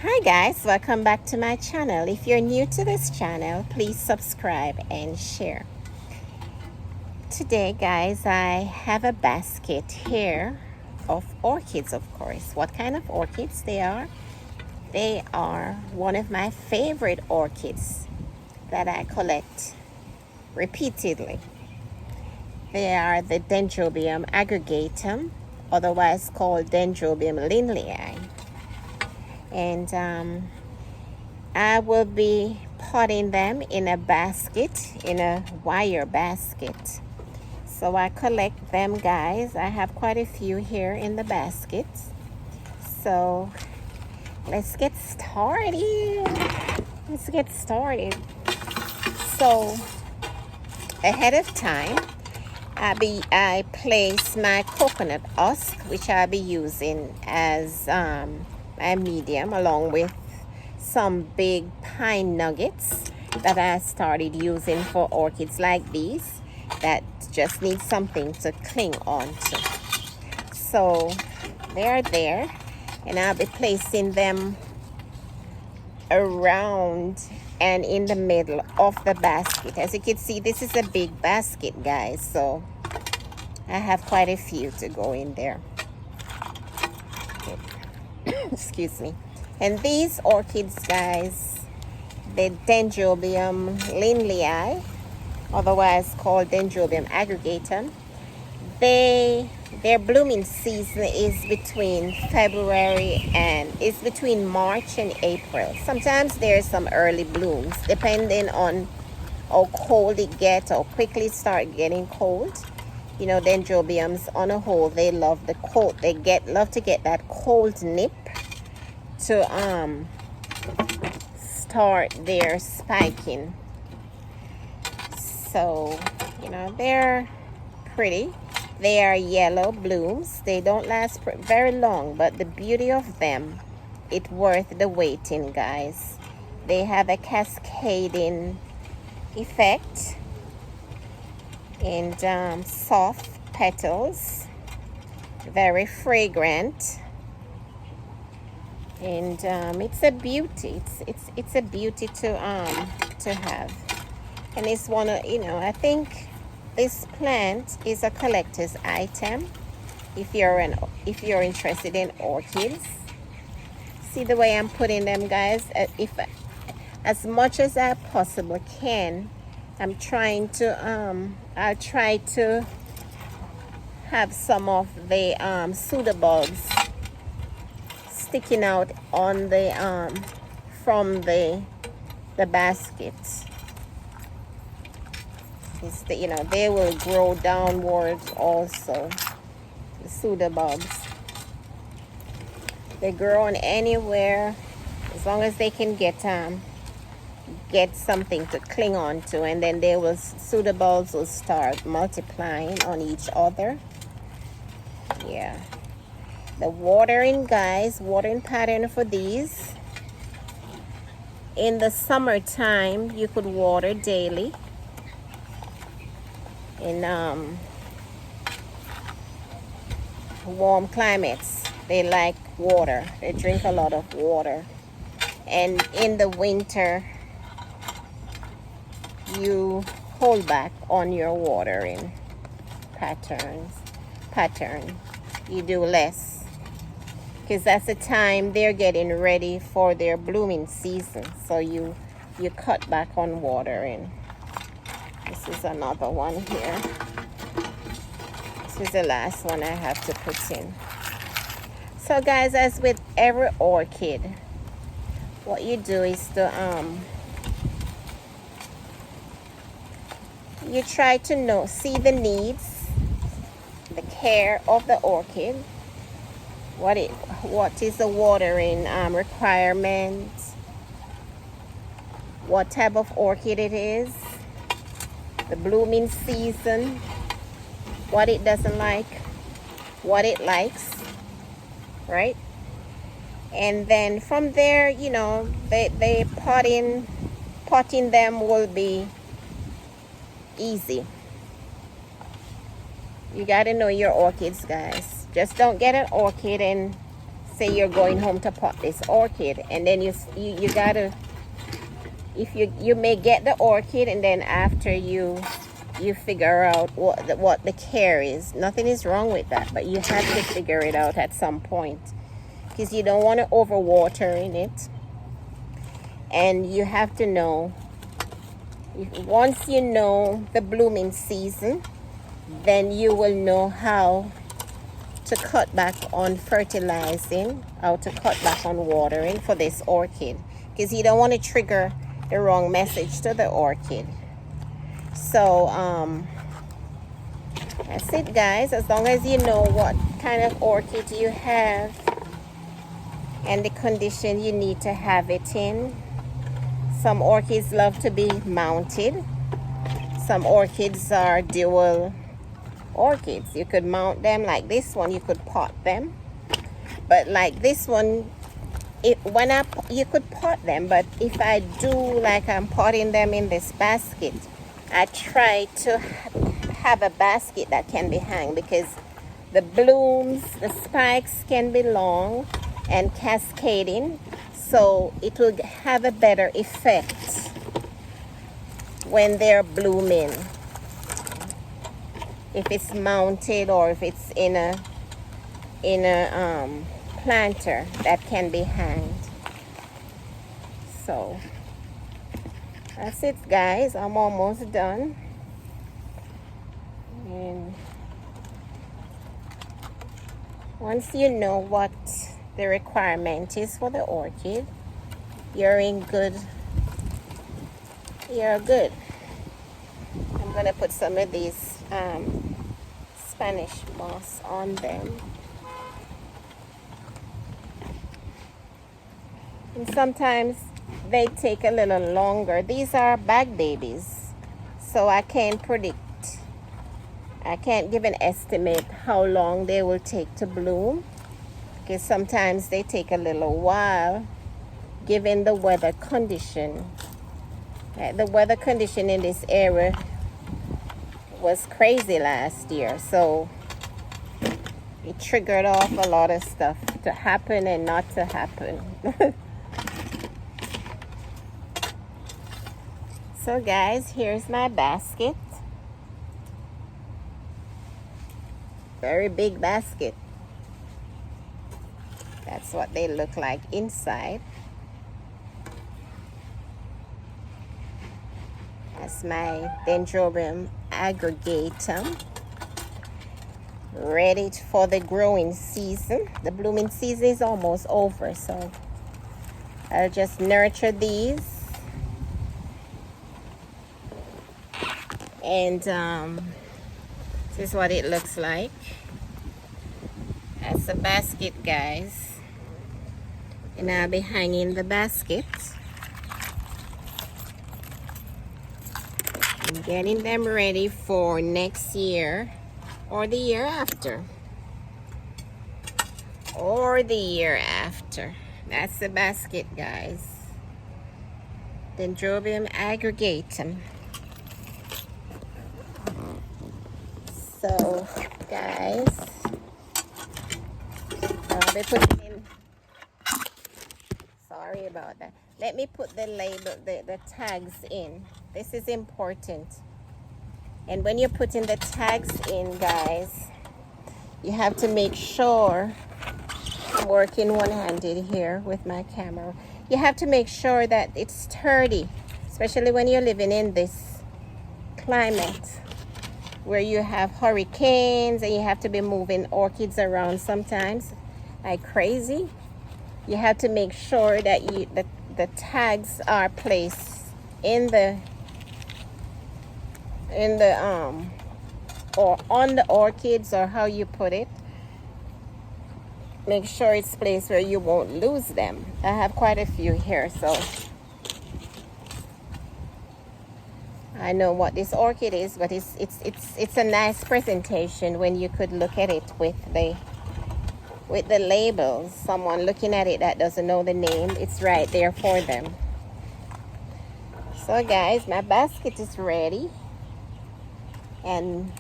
Hi guys, welcome back to my channel. If you're new to this channel, please subscribe and share. Today guys, I have a basket here of orchids, of course. What kind of orchids they are? They are one of my favorite orchids that I collect repeatedly. They are the Dendrobium Aggregatum, otherwise called Dendrobium lindleyi. And I will be potting them in a basket, in a wire basket. So I collect them, guys. I have quite a few here in the basket. So let's get started. So ahead of time, I place my coconut husk, which I'll be using as my medium, along with some big pine nuggets that I started using for orchids like these that just need something to cling on to. So they are there, and I'll be placing them around and in the middle of the basket. As you can see, this is a big basket, guys, so I have quite a few to go in there. Excuse me. And these orchids, guys, the Dendrobium lindleyi, otherwise called Dendrobium aggregatum, their blooming season is between March and April. Sometimes there's some early blooms depending on how cold it gets or quickly start getting cold. You know, dendrobiums on a whole, they love the cold. They love to get that cold nip to start their spiking. So, you know, they're pretty. They are yellow blooms. They don't last very long, but the beauty of them, it's worth the waiting, guys. They have a cascading effect and soft petals, very fragrant, and it's a beauty. It's a beauty to have, and it's one of, you know, I think this plant is a collector's item if you're interested in orchids. See the way I'm putting them, guys? As much as I possibly can, I'm trying to I'll try to have some of the pseudobulbs sticking out on the from the basket. You know, they will grow downwards also. The pseudobulbs, they grow on anywhere as long as they can get something to cling on to, and then pseudobulbs will start multiplying on each other. Yeah. The watering, guys, watering pattern for these. In the summertime, you could water daily. In warm climates, they like water. They drink a lot of water. And in the winter, you hold back on your watering pattern. You do less, because that's the time they're getting ready for their blooming season. So you cut back on watering. This is another one here. This is the last one I have to put in. So guys, as with every orchid, what you do is to you try to see the needs, the care of the orchid. What is the watering requirement? What type of orchid it is? The blooming season, what it doesn't like, what it likes, right? And then from there, you know, they potting them will be easy. You got to know your orchids, guys. Just don't get an orchid and say you're going home to pot this orchid, and then you gotta, if you may get the orchid, and then after you figure out what the care is. Nothing is wrong with that, but you have to figure it out at some point, because you don't want to overwater in it. And you have to know, once you know the blooming season, then you will know how to cut back on fertilizing, how to cut back on watering for this orchid, because you don't want to trigger the wrong message to the orchid. So that's it, guys. As long as you know what kind of orchid you have and the condition you need to have it in. Some orchids love to be mounted. Some orchids are dual orchids. You could mount them. Like this one, you could pot them. But like this one, you could pot them, but if I do like I'm potting them in this basket, I try to have a basket that can be hung, because the blooms, the spikes can be long and cascading, so it will have a better effect when they're blooming, if it's mounted or if it's in a planter that can be hanged. So that's it, guys. I'm almost done. And once you know what the requirement is for the orchid, you're good. I'm gonna put some of these Spanish moss on them. And sometimes they take a little longer. These are bag babies, so I can't predict. I can't give an estimate how long they will take to bloom, because sometimes they take a little while given the weather condition. The weather condition in this area was crazy last year, so it triggered off a lot of stuff to happen and not to happen. So guys, here's my basket. Very big basket. That's what they look like inside. That's my Dendrobium Aggregatum, ready for the growing season. The blooming season is almost over, so I'll just nurture these. And this is what it looks like. That's the basket, guys. And I'll be hanging the basket and getting them ready for next year or the year after. Or the year after. That's the basket, guys. Dendrobium Aggregatum. So, guys, I'll be putting in, sorry about that. Let me put the label, the tags in. This is important. And when you're putting the tags in, guys, you have to make sure, I'm working one-handed here with my camera. You have to make sure that it's sturdy, especially when you're living in this climate where you have hurricanes and you have to be moving orchids around sometimes like crazy. You have to make sure that the tags are placed in the or on the orchids, or how you put it. Make sure it's placed where you won't lose them. I have quite a few here, so I know what this orchid is, but it's a nice presentation when you could look at it with the labels. Someone looking at it that doesn't know the name, it's right there for them. So guys, my basket is ready, and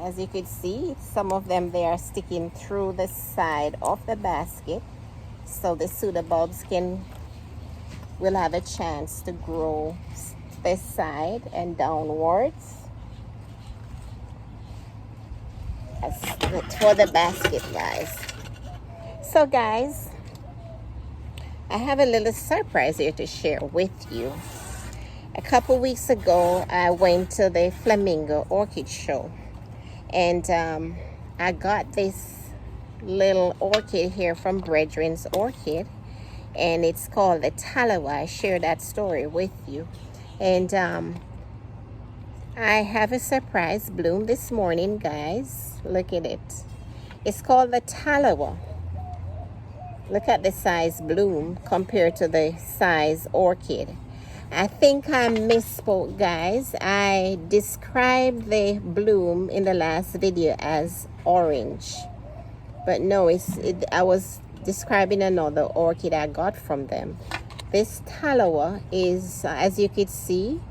As you could see, some of them, they are sticking through the side of the basket, so the pseudobulbs will have a chance to grow this side and downwards. That's for the basket, guys. So guys, I have a little surprise here to share with you. A couple weeks ago, I went to the Flamingo Orchid Show, and I got this little orchid here from Brethren's Orchid, and it's called the Talawa. I share that story with you. And I have a surprise bloom this morning, guys. Look at it. It's called the Talawa. Look at the size bloom compared to the size orchid. I think I misspoke, guys. I described the bloom in the last video as orange, but no, I was describing another orchid I got from them. This Talawa is, as you could see,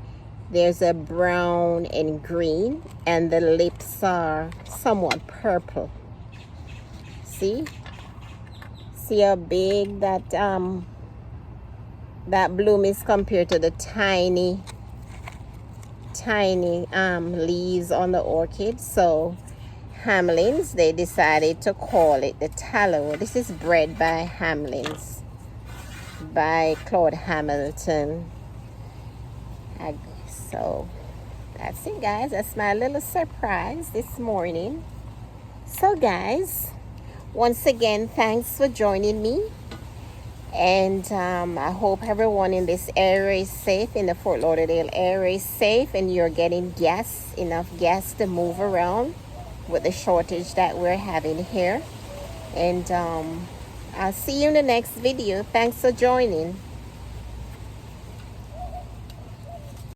there's a brown and green, and the lips are somewhat purple. See how big that that bloom is compared to the tiny leaves on the orchid. So Hamlin's, they decided to call it the Talawa. This is bred by Hamlin's, by Claude Hamilton. So that's it, guys. That's my little surprise this morning. So guys, once again, thanks for joining me. And I hope everyone in this area is safe, in the Fort Lauderdale area is safe, and you're getting enough gas to move around with the shortage that we're having here. And I'll see you in the next video. Thanks for joining.